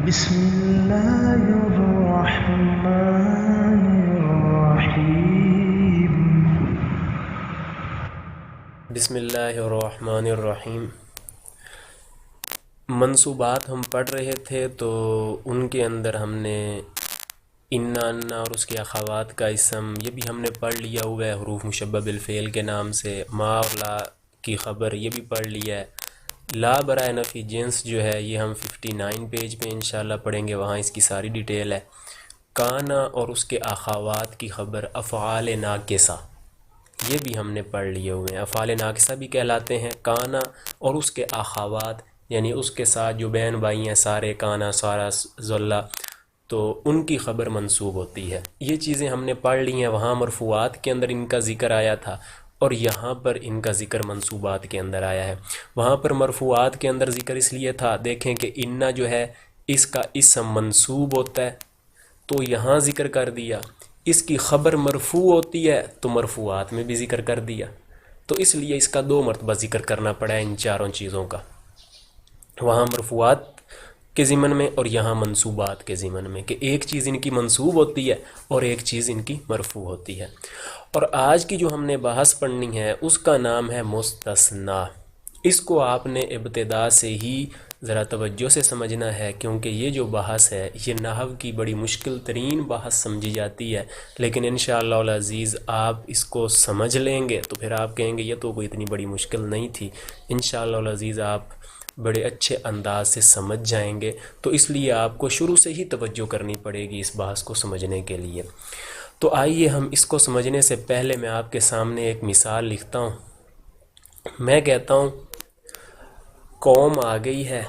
بسم اللہ الرحمن الرحیم۔ بسم اللہ الرحمن الرحیم۔ منصوبات ہم پڑھ رہے تھے تو ان کے اندر ہم نے انا انا اور اس کے اخوات کا اسم یہ بھی ہم نے پڑھ لیا ہوا ہے حروف مشبہ بالفعل کے نام سے، ما اور لا کی خبر یہ بھی پڑھ لیا ہے۔ لا برائے نفی جنس جو ہے یہ ہم 59 پیج پہ انشاءاللہ پڑھیں گے، وہاں اس کی ساری ڈیٹیل ہے۔ کانا اور اس کے اخوات کی خبر افعال ناقصہ یہ بھی ہم نے پڑھ لیے ہوئے ہیں، افعال ناقصہ بھی کہلاتے ہیں۔ کانا اور اس کے اخوات یعنی اس کے ساتھ جو بہن بھائی ہیں سارے، کانا سارا ذلہ، تو ان کی خبر منصوب ہوتی ہے۔ یہ چیزیں ہم نے پڑھ لی ہیں، وہاں مرفوعات کے اندر ان کا ذکر آیا تھا اور یہاں پر ان کا ذکر منصوبات کے اندر آیا ہے۔ وہاں پر مرفوعات کے اندر ذکر اس لیے تھا، دیکھیں کہ انا جو ہے اس کا اسم منصوب ہوتا ہے تو یہاں ذکر کر دیا، اس کی خبر مرفوع ہوتی ہے تو مرفوعات میں بھی ذکر کر دیا، تو اس لیے اس کا 2 مرتبہ ذکر کرنا پڑا ہے ان چاروں چیزوں کا، وہاں مرفوعات کے ضمن میں اور یہاں منصوبات کے ضمن میں، کہ ایک چیز ان کی منصوب ہوتی ہے اور ایک چیز ان کی مرفوع ہوتی ہے۔ اور آج کی جو ہم نے بحث پڑھنی ہے اس کا نام ہے مستثنی۔ اس کو آپ نے ابتدا سے ہی ذرا توجہ سے سمجھنا ہے، کیونکہ یہ جو بحث ہے یہ نحو کی بڑی مشکل ترین بحث سمجھی جاتی ہے، لیکن انشاءاللہ العزیز آپ اس کو سمجھ لیں گے تو پھر آپ کہیں گے یہ تو کوئی اتنی بڑی مشکل نہیں تھی، انشاءاللہ العزیز آپ بڑے اچھے انداز سے سمجھ جائیں گے، تو اس لیے آپ کو شروع سے ہی توجہ کرنی پڑے گی اس بحث کو سمجھنے کے لیے۔ تو آئیے ہم اس کو سمجھنے سے پہلے میں آپ کے سامنے ایک مثال لکھتا ہوں۔ میں کہتا ہوں قوم آ گئی ہے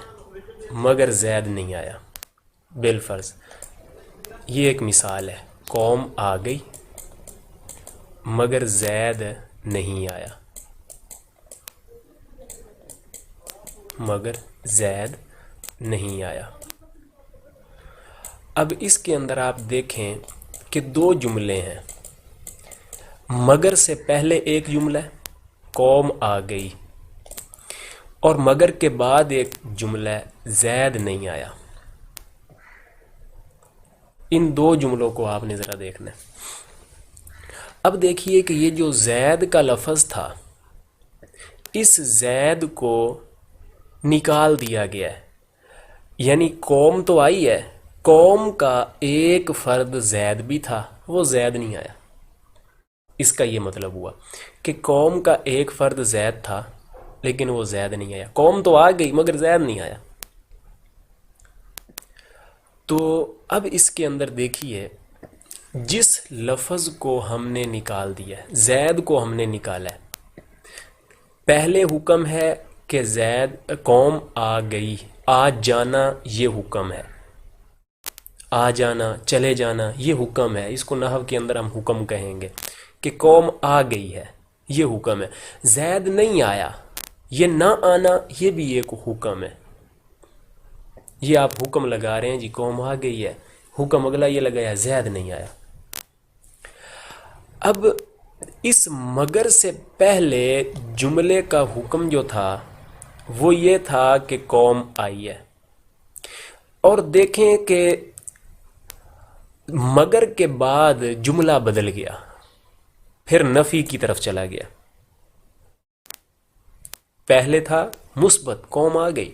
مگر زید نہیں آیا، بالفرض یہ ایک مثال ہے، قوم آ گئی مگر زید نہیں آیا، مگر زید نہیں آیا۔ اب اس کے اندر آپ دیکھیں کہ 2 جملے ہیں، مگر سے پہلے ایک جملہ ہے قوم آ گئی، اور مگر کے بعد ایک جملہ ہے زید نہیں آیا۔ ان 2 جملوں کو آپ نے ذرا دیکھنا ہے۔ اب دیکھیے کہ یہ جو زید کا لفظ تھا اس زید کو نکال دیا گیا ہے، یعنی قوم تو آئی ہے، قوم کا ایک فرد زید بھی تھا، وہ زید نہیں آیا۔ اس کا یہ مطلب ہوا کہ قوم کا ایک فرد زید تھا لیکن وہ زید نہیں آیا، قوم تو آ گئی مگر زید نہیں آیا۔ تو اب اس کے اندر دیکھیے جس لفظ کو ہم نے نکال دیا ہے، زید کو ہم نے نکالا ہے، پہلے حکم ہے کہ زید قوم آ گئی، آ جانا یہ حکم ہے، آ جانا چلے جانا یہ حکم ہے، اس کو نحو کے اندر ہم حکم کہیں گے کہ قوم آ گئی ہے، یہ حکم ہے۔ زید نہیں آیا، یہ نہ آنا یہ بھی ایک حکم ہے، یہ آپ حکم لگا رہے ہیں جی قوم آ گئی ہے، حکم اگلا یہ لگایا زید نہیں آیا۔ اب اس مگر سے پہلے جملے کا حکم جو تھا وہ یہ تھا کہ قوم آئی ہے، اور دیکھیں کہ مگر کے بعد جملہ بدل گیا، پھر نفی کی طرف چلا گیا۔ پہلے تھا مثبت قوم آ گئی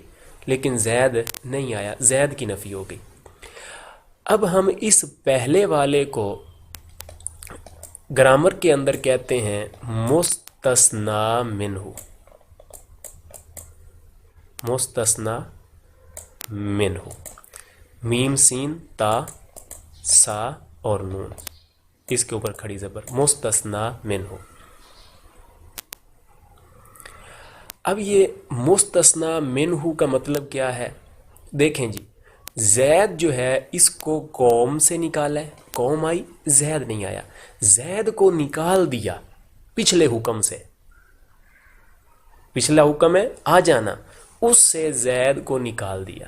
لیکن زید نہیں آیا، زید کی نفی ہو گئی۔ اب ہم اس پہلے والے کو گرامر کے اندر کہتے ہیں مستثنی منہ، مستثنی منہ، میم سین تا سا اور نون، اس کے اوپر کھڑی زبر، مستثنی منہ۔ اب یہ مستثنی منہ کا مطلب کیا ہے؟ دیکھیں جی، زید جو ہے اس کو قوم سے نکالا ہے، قوم آئی زید نہیں آیا، زید کو نکال دیا پچھلے حکم سے، پچھلا حکم ہے آ جانا، اس سے زید کو نکال دیا۔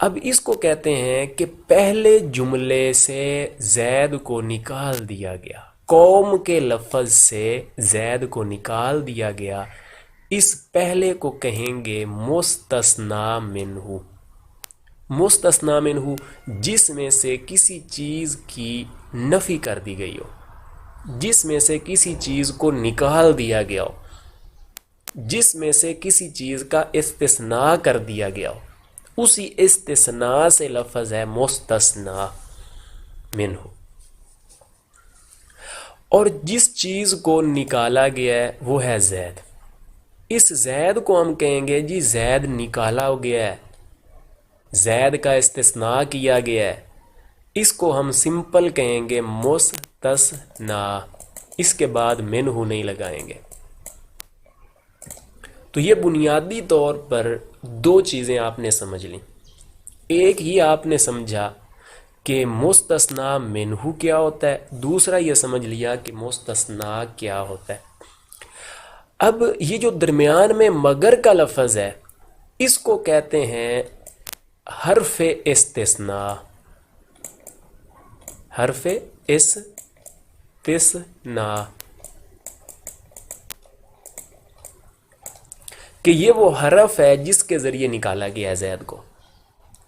اب اس کو کہتے ہیں کہ پہلے جملے سے زید کو نکال دیا گیا، قوم کے لفظ سے زید کو نکال دیا گیا، اس پہلے کو کہیں گے مستثنی منہ، مستثنا منہ جس میں سے کسی چیز کی نفی کر دی گئی ہو، جس میں سے کسی چیز کو نکال دیا گیا ہو، جس میں سے کسی چیز کا استثناء کر دیا گیا ہو، اسی استثناء سے لفظ ہے مستثنا منہ۔ اور جس چیز کو نکالا گیا ہے وہ ہے زید۔ اس زید کو ہم کہیں گے جی زید نکالا ہو گیا ہے، زید کا استثناء کیا گیا ہے، اس کو ہم سمپل کہیں گے مستثنا، اس کے بعد منہ نہیں لگائیں گے۔ تو یہ بنیادی طور پر دو چیزیں آپ نے سمجھ لیں۔ ایک یہ آپ نے سمجھا کہ مستثنا منہ کیا ہوتا ہے، دوسرا یہ سمجھ لیا کہ مستثنا کیا ہوتا ہے۔ اب یہ جو درمیان میں مگر کا لفظ ہے اس کو کہتے ہیں حرف استثناء، حرف استثناء، کہ یہ وہ حرف ہے جس کے ذریعے نکالا گیا ہے زید کو۔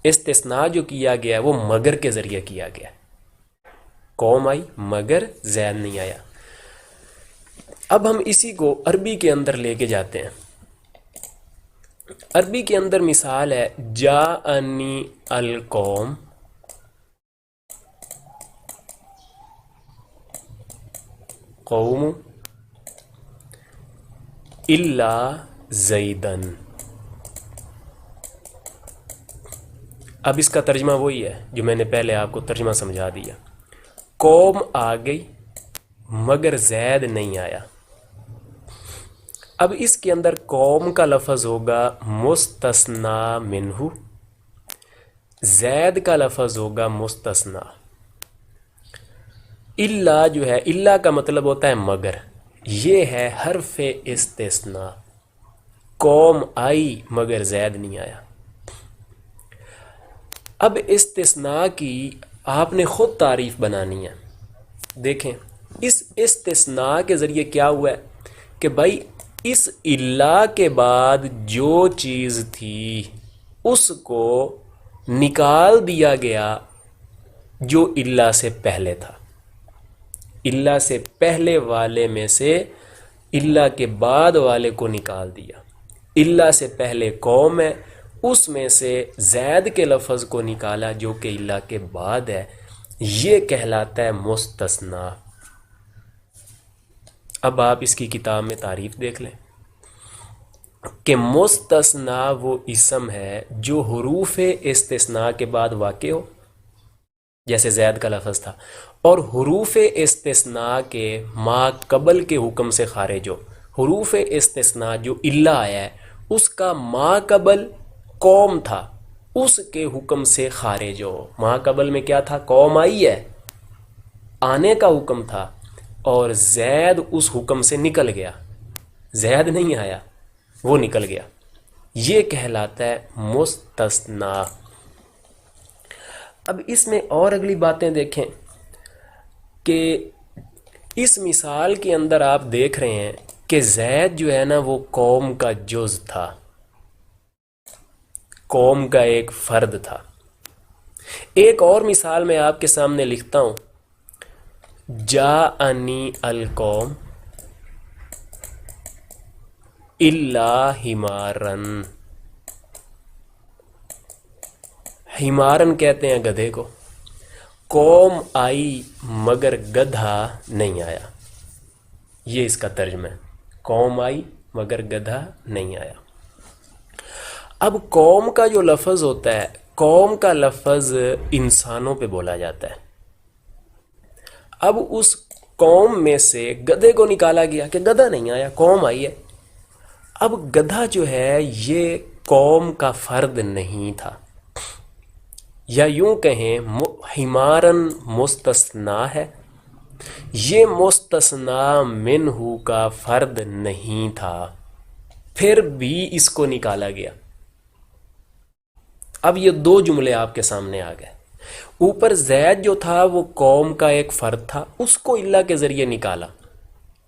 استثناء جو کیا گیا ہے وہ مگر کے ذریعے کیا گیا ہے، قوم آئی مگر زید نہیں آیا۔ اب ہم اسی کو عربی کے اندر لے کے جاتے ہیں۔ عربی کے اندر مثال ہے جاءنی القوم، قوم الا زیدن۔ اب اس کا ترجمہ وہی ہے جو میں نے پہلے آپ کو ترجمہ سمجھا دیا، قوم آ گئی مگر زید نہیں آیا۔ اب اس کے اندر قوم کا لفظ ہوگا مستثنا منہ، زید کا لفظ ہوگا مستثنا۔ الا جو ہے، الا کا مطلب ہوتا ہے مگر، یہ ہے حرف استثناء، قوم آئی مگر زید نہیں آیا۔ اب استثناء کی آپ نے خود تعریف بنانی ہے۔ دیکھیں اس استثناء کے ذریعے کیا ہوا ہے کہ بھائی اس الا کے بعد جو چیز تھی اس کو نکال دیا گیا جو الا سے پہلے تھا، الا سے پہلے والے میں سے الا کے بعد والے کو نکال دیا۔ الا سے پہلے قوم ہے، اس میں سے زید کے لفظ کو نکالا جو کہ الا کے بعد ہے، یہ کہلاتا ہے مستثنا۔ اب آپ اس کی کتاب میں تعریف دیکھ لیں کہ مستثنا وہ اسم ہے جو حروف استثناء کے بعد واقع ہو، جیسے زید کا لفظ تھا، اور حروف استثناء کے ما قبل کے حکم سے خارج ہو۔ حروف استثناء جو الا آیا ہے اس کا ما قبل قوم تھا، اس کے حکم سے خارج ہو۔ ما قبل میں کیا تھا؟ قوم آئی ہے، آنے کا حکم تھا، اور زید اس حکم سے نکل گیا، زید نہیں آیا، وہ نکل گیا، یہ کہلاتا ہے مستثنا۔ اب اس میں اور اگلی باتیں دیکھیں کہ اس مثال کے اندر آپ دیکھ رہے ہیں کہ زید جو ہے نا وہ قوم کا جز تھا، قوم کا ایک فرد تھا۔ ایک اور مثال میں آپ کے سامنے لکھتا ہوں، جاءنی القوم الا حمارن۔ حمارن کہتے ہیں گدھے کو، قوم آئی مگر گدھا نہیں آیا، یہ اس کا ترجمہ ہے، قوم آئی مگر گدھا نہیں آیا۔ اب قوم کا جو لفظ ہوتا ہے، قوم کا لفظ انسانوں پہ بولا جاتا ہے۔ اب اس قوم میں سے گدھے کو نکالا گیا کہ گدھا نہیں آیا، قوم آئی ہے۔ اب گدھا جو ہے یہ قوم کا فرد نہیں تھا، یا یوں کہیں حمارن مستثنا ہے، یہ مستثنا منہ کا فرد نہیں تھا، پھر بھی اس کو نکالا گیا۔ اب یہ دو جملے آپ کے سامنے آ گئے، اوپر زید جو تھا وہ قوم کا ایک فرد تھا، اس کو الا کے ذریعے نکالا،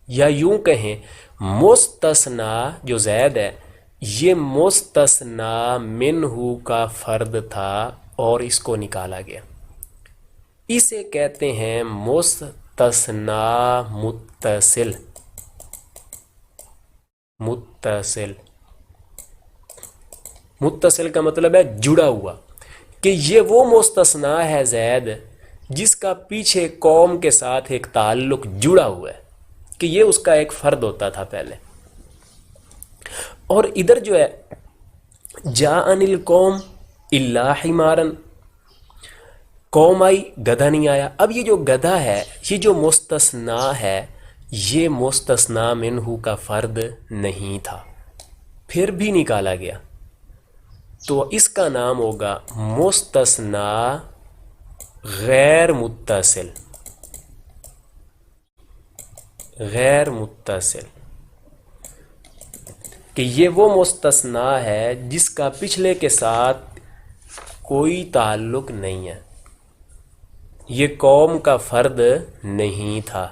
یا یوں کہیں مستثنا جو زید ہے یہ مستثنا منہ کا فرد تھا، اور اس کو نکالا گیا. اسے کہتے ہیں مستثنا متصل. متصل متصل کا مطلب ہے جڑا ہوا، کہ یہ وہ مستثنا ہے زید جس کا پیچھے قوم کے ساتھ ایک تعلق جڑا ہوا ہے، کہ یہ اس کا ایک فرد ہوتا تھا پہلے. اور ادھر جو ہے جاءن القوم الا حمارن، قوم آئی گدھا نہیں آیا. اب یہ جو گدھا ہے، یہ جو مستثنا ہے، یہ مستثنا منہ کا فرد نہیں تھا، پھر بھی نکالا گیا، تو اس کا نام ہوگا مستثنا غیر متصل. غیر متصل، کہ یہ وہ مستثنا ہے جس کا پچھلے کے ساتھ کوئی تعلق نہیں ہے، یہ قوم کا فرد نہیں تھا،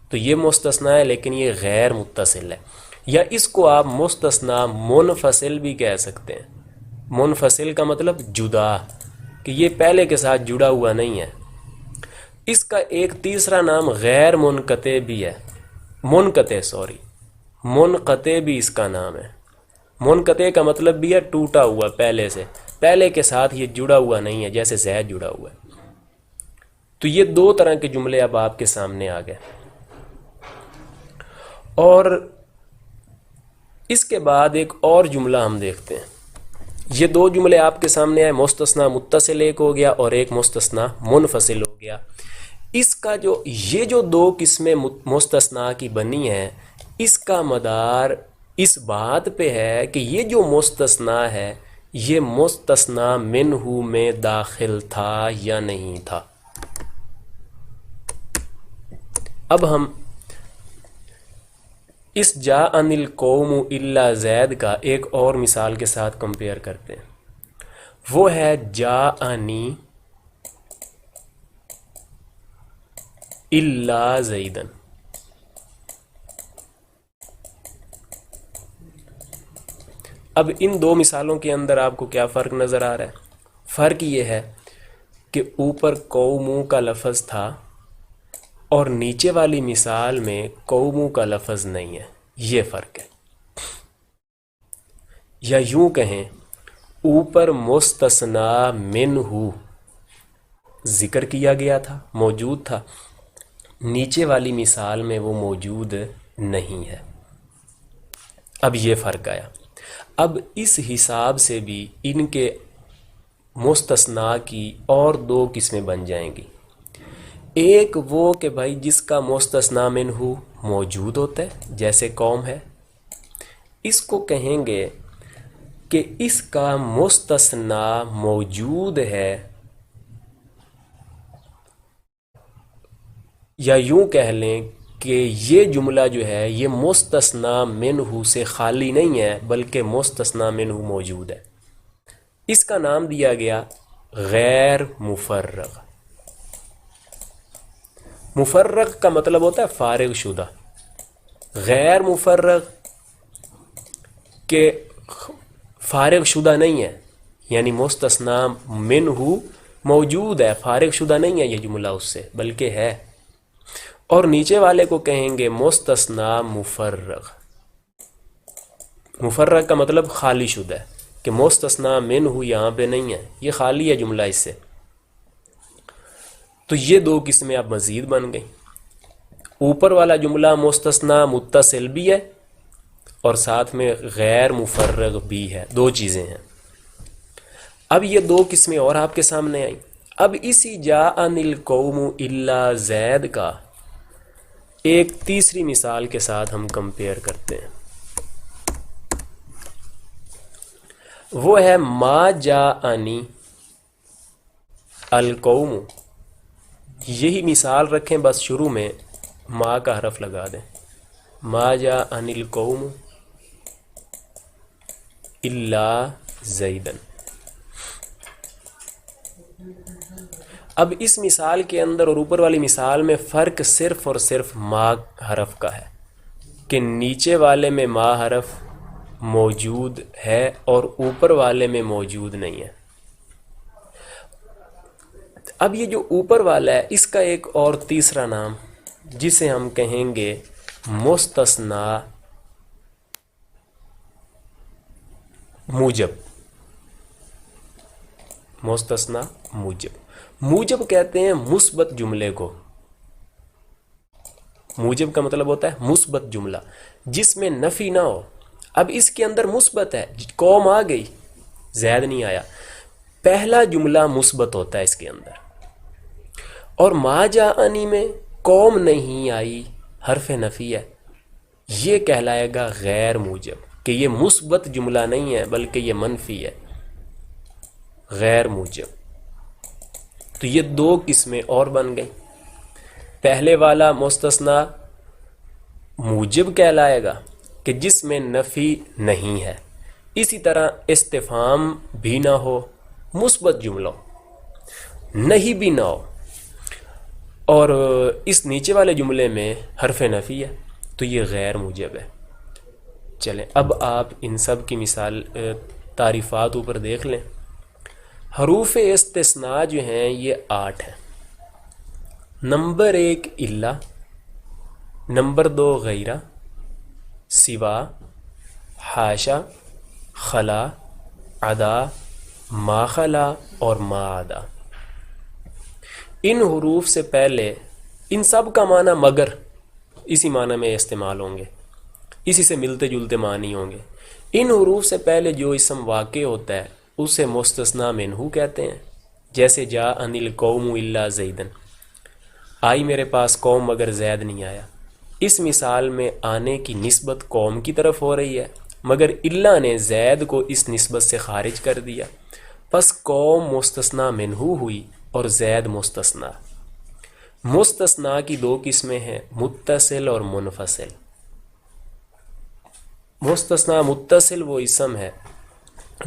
تو یہ مستثنا ہے لیکن یہ غیر متصل ہے. یا اس کو آپ مستثنا منفصل بھی کہہ سکتے ہیں. منفصل کا مطلب جدا، کہ یہ پہلے کے ساتھ جڑا ہوا نہیں ہے. اس کا ایک تیسرا نام غیر منقطع بھی ہے. منقطع بھی اس کا نام ہے. منقطع کا مطلب بھی ہے ٹوٹا ہوا، پہلے سے، پہلے کے ساتھ یہ جڑا ہوا نہیں ہے، جیسے زید جڑا ہوا ہے. تو یہ دو طرح کے جملے اب آپ کے سامنے آ گئے. اور اس کے بعد ایک اور جملہ ہم دیکھتے ہیں. یہ دو جملے آپ کے سامنے آئے، مستثنا متصل ایک ہو گیا اور ایک مستثنا منفصل ہو گیا. اس کا یہ جو دو قسمیں مستثنا کی بنی ہیں، اس کا مدار اس بات پہ ہے کہ یہ جو مستثنا ہے یہ مستثنا منہ میں داخل تھا یا نہیں تھا. اب ہم اس جاءن القوم الا زید کا ایک اور مثال کے ساتھ کمپیئر کرتے ہیں. وہ ہے جاءنی الا زیدن. اب ان دو مثالوں کے اندر آپ کو کیا فرق نظر آ رہا ہے؟ فرق یہ ہے کہ اوپر قوموں کا لفظ تھا اور نیچے والی مثال میں قوموں کا لفظ نہیں ہے. یہ فرق ہے. یا یوں کہیں، اوپر مستثنا منہ ذکر کیا گیا تھا، موجود تھا، نیچے والی مثال میں وہ موجود نہیں ہے. اب یہ فرق آیا. اب اس حساب سے بھی ان کے مستثنا کی اور دو قسمیں بن جائیں گی. ایک وہ کہ بھائی جس کا مستثنا منہ موجود ہوتا ہے، جیسے قوم ہے، اس کو کہیں گے کہ اس کا مستثنا موجود ہے. یا یوں کہہ لیں کہ یہ جملہ جو ہے یہ مستثنا منہ سے خالی نہیں ہے بلکہ مستثنا منہ موجود ہے. اس کا نام دیا گیا غیر مفرغ. مفرغ کا مطلب ہوتا ہے فارغ شدہ. غیر مفرغ کہ فارغ شدہ نہیں ہے، یعنی مستثنا منہ موجود ہے، فارغ شدہ نہیں ہے یہ جملہ اس سے بلکہ ہے. اور نیچے والے کو کہیں گے مستثنا مفرغ. مفرغ کا مطلب خالی شدہ ہے، کہ مستثنا منہ یہاں پہ نہیں ہے، یہ خالی ہے جملہ اس سے. تو یہ دو قسمیں اب مزید بن گئیں. اوپر والا جملہ مستثنا متصل بھی ہے اور ساتھ میں غیر مفرغ بھی ہے، دو چیزیں ہیں. اب یہ دو قسمیں اور آپ کے سامنے آئیں. اب اسی جاءن القوم الا زید کا ایک تیسری مثال کے ساتھ ہم کمپیئر کرتے ہیں. وہ ہے ما جاءنی القوم. یہی مثال رکھیں، بس شروع میں ما کا حرف لگا دیں. ما جاءنی القوم الا زیدن. اب اس مثال کے اندر اور اوپر والی مثال میں فرق صرف اور صرف ما حرف کا ہے، کہ نیچے والے میں ما حرف موجود ہے اور اوپر والے میں موجود نہیں ہے. اب یہ جو اوپر والا ہے اس کا ایک اور تیسرا نام جسے ہم کہیں گے مستثنا موجب. مستثنا موجب کہتے ہیں مثبت جملے کو. موجب کا مطلب ہوتا ہے مثبت جملہ جس میں نفی نہ ہو. اب اس کے اندر مثبت ہے، قوم آ گئی، زید نہیں آیا. پہلا جملہ مثبت ہوتا ہے اس کے اندر، اور ما جاءنی میں قوم نہیں آئی حرف نفی ہے، یہ کہلائے گا غیر موجب، کہ یہ مثبت جملہ نہیں ہے بلکہ یہ منفی ہے، غیر موجب. تو یہ دو قسمیں اور بن گئیں. پہلے والا مستثنا موجب کہلائے گا کہ جس میں نفی نہیں ہے. اسی طرح استفہام بھی نہ ہو، مثبت جملہ نہیں بھی نہ ہو، اور اس نیچے والے جملے میں حرف نفی ہے تو یہ غیر موجب ہے. چلیں اب آپ ان سب کی مثال تعریفات اوپر دیکھ لیں. حروف استثناء جو ہیں یہ 8 ہیں. نمبر 1 الا، نمبر 2 غیرہ، سوا، حاشا، خلا، عدا، ما خلا اور ما عدا. ان حروف سے پہلے ان سب کا معنی مگر اسی معنی میں استعمال ہوں گے، اسی سے ملتے جلتے معنی ہوں گے. ان حروف سے پہلے جو اسم واقع ہوتا ہے اسے مستثنا منہو کہتے ہیں. جیسے جا انل قوم الا زیدن، آئی میرے پاس قوم مگر زید نہیں آیا. اس مثال میں آنے کی نسبت قوم کی طرف ہو رہی ہے، مگر اللہ نے زید کو اس نسبت سے خارج کر دیا، پس قوم مستثنا منہو ہوئی اور زید مستثنا. مستثنا کی 2 قسمیں ہیں، متصل اور منفصل. مستثنا متصل وہ اسم ہے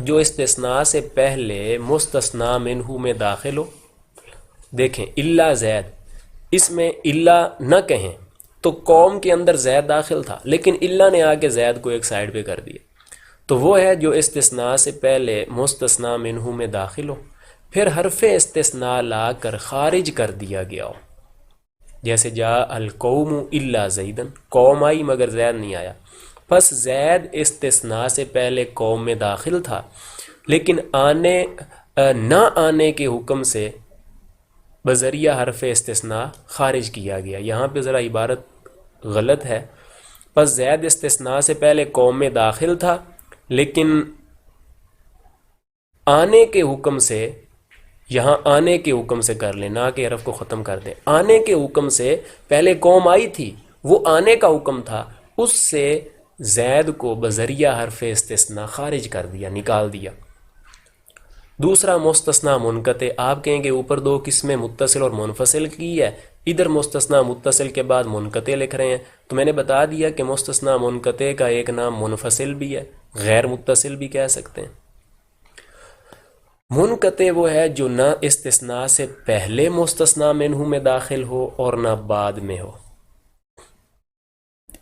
جو استثناء سے پہلے مستثنا منہو میں داخل ہو. دیکھیں الا زید، اس میں الا نہ کہیں تو قوم کے اندر زید داخل تھا، لیکن اللہ نے آ کے زید کو ایک سائڈ پہ کر دیا. تو وہ ہے جو استثناء سے پہلے مستثنا منہو میں داخل ہو، پھر حرف استثناء لا کر خارج کر دیا گیا ہو. جیسے جا القوم الا زیدن، قوم آئی مگر زید نہیں آیا. پس زید استثناء سے پہلے قوم میں داخل تھا، لیکن نہ آنے کے حکم سے بذریعہ حرف استثناء خارج کیا گیا. یہاں پہ ذرا عبارت غلط ہے. پس زید استثناء سے پہلے قوم میں داخل تھا، لیکن آنے کے حکم سے، یہاں آنے کے حکم سے کر لیں، نہ کہ حرف کو ختم کر دیں. آنے کے حکم سے پہلے قوم آئی تھی، وہ آنے کا حکم تھا، اس سے زید کو بذریعہ حرف استثناء خارج کر دیا، نکال دیا. دوسرا مستثنا منقطع. آپ کہیں گے اوپر 2 قسمیں متصل اور منفصل کی ہے، ادھر مستثنا متصل کے بعد منقطع لکھ رہے ہیں. تو میں نے بتا دیا کہ مستثنا منقطع کا ایک نام منفصل بھی ہے، غیر متصل بھی کہہ سکتے ہیں. منقطع وہ ہے جو نہ استثناء سے پہلے مستثنا منہو میں داخل ہو اور نہ بعد میں ہو.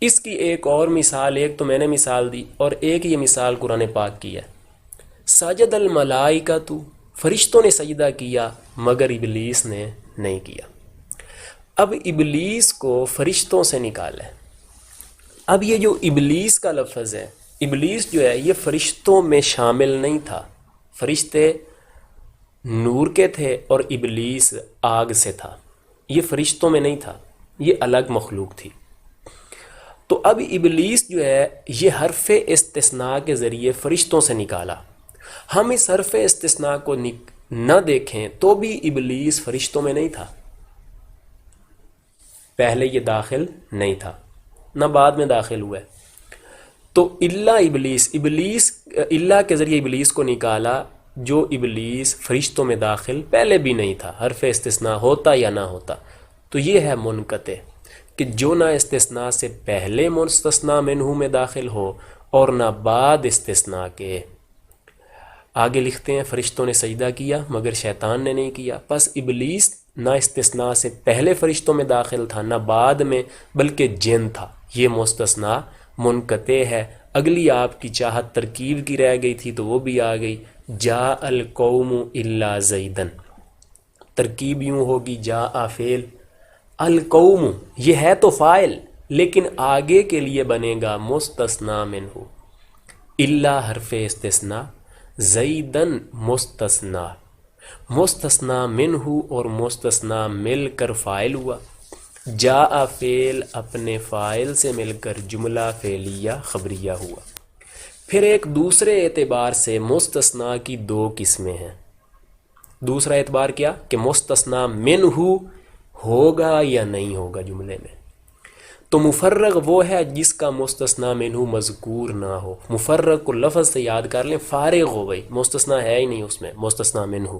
اس کی ایک اور مثال، ایک تو میں نے مثال دی اور ایک یہ مثال قرآن پاک کی ہے. سجد الملائکۃ، فرشتوں نے سجدہ کیا مگر ابلیس نے نہیں کیا. اب ابلیس کو فرشتوں سے نکالا ہے. اب یہ جو ابلیس کا لفظ ہے، ابلیس جو ہے یہ فرشتوں میں شامل نہیں تھا. فرشتے نور کے تھے اور ابلیس آگ سے تھا. یہ فرشتوں میں نہیں تھا، یہ الگ مخلوق تھی. تو اب ابلیس جو ہے یہ حرف استثناء کے ذریعے فرشتوں سے نکالا. ہم اس حرف استثناء کو نہ دیکھیں تو بھی ابلیس فرشتوں میں نہیں تھا. پہلے یہ داخل نہیں تھا، نہ بعد میں داخل ہوا ہے. تو ابلیس اللہ کے ذریعے ابلیس کو نکالا جو ابلیس فرشتوں میں داخل پہلے بھی نہیں تھا، حرف استثناء ہوتا یا نہ ہوتا. تو یہ ہے منقطع، کہ جو نہ استثناء سے پہلے مستثنا منہو میں داخل ہو اور نہ بعد استثناء کے. آگے لکھتے ہیں فرشتوں نے سجدہ کیا مگر شیطان نے نہیں کیا. پس ابلیس نہ استثناء سے پہلے فرشتوں میں داخل تھا نہ بعد میں، بلکہ جن تھا. یہ مستثنا منقطع ہے. اگلی آپ کی چاہت ترکیب کی رہ گئی تھی تو وہ بھی آ گئی. جا القوم الا زیدن. ترکیب یوں ہوگی جاء فعل، القوم یہ ہے تو فاعل لیکن آگے کے لیے بنے گا مستثنا منہ، الا حرف استثناء، زیدن مستثنا، مستثنا منہ اور مستثنا مل کر فاعل ہوا، جاء فعل اپنے فاعل سے مل کر جملہ فعلیہ خبریہ ہوا۔ پھر ایک دوسرے اعتبار سے مستثنا کی دو قسمیں ہیں۔ دوسرا اعتبار کیا کہ مستثنا منہ ہوگا یا نہیں ہوگا جملے میں۔ تو مفرغ وہ ہے جس کا مستثنا منہ مذکور نہ ہو۔ مفرغ کو لفظ سے یاد کر لیں، فارغ ہو گئی، مستثنا ہے ہی نہیں اس میں مستثنا منہ۔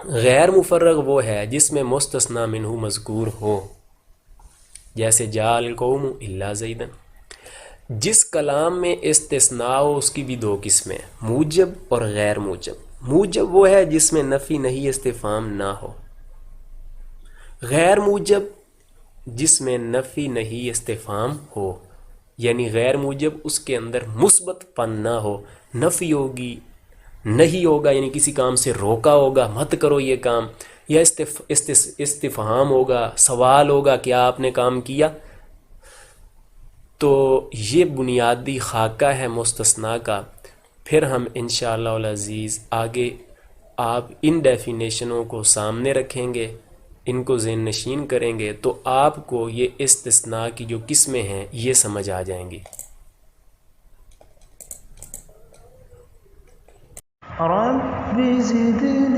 غیر مفرغ وہ ہے جس میں مستثنا منہ مذکور ہو، جیسے جاء القوم الا زیدن۔ جس کلام میں استثناء ہو اس کی بھی دو قسمیں، موجب اور غیر موجب۔ موجب وہ ہے جس میں نفی نہیں استفہام نہ ہو، غیر موجب جس میں نفی نہیں استفہام ہو، یعنی غیر موجب اس کے اندر مثبت پن نہ ہو، نفی ہوگی نہیں ہوگا یعنی کسی کام سے روکا ہوگا مت کرو یہ کام، یا استفہام ہوگا، سوال ہوگا کیا آپ نے کام کیا۔ تو یہ بنیادی خاکہ ہے مستثنا کا۔ پھر ہم انشاءاللہ العزیز آگے آپ ان ڈیفینیشنوں کو سامنے رکھیں گے، ان کو ذہن نشین کریں گے تو آپ کو یہ استثناء کی جو قسمیں ہیں یہ سمجھ آ جائیں گی۔ رب زدنی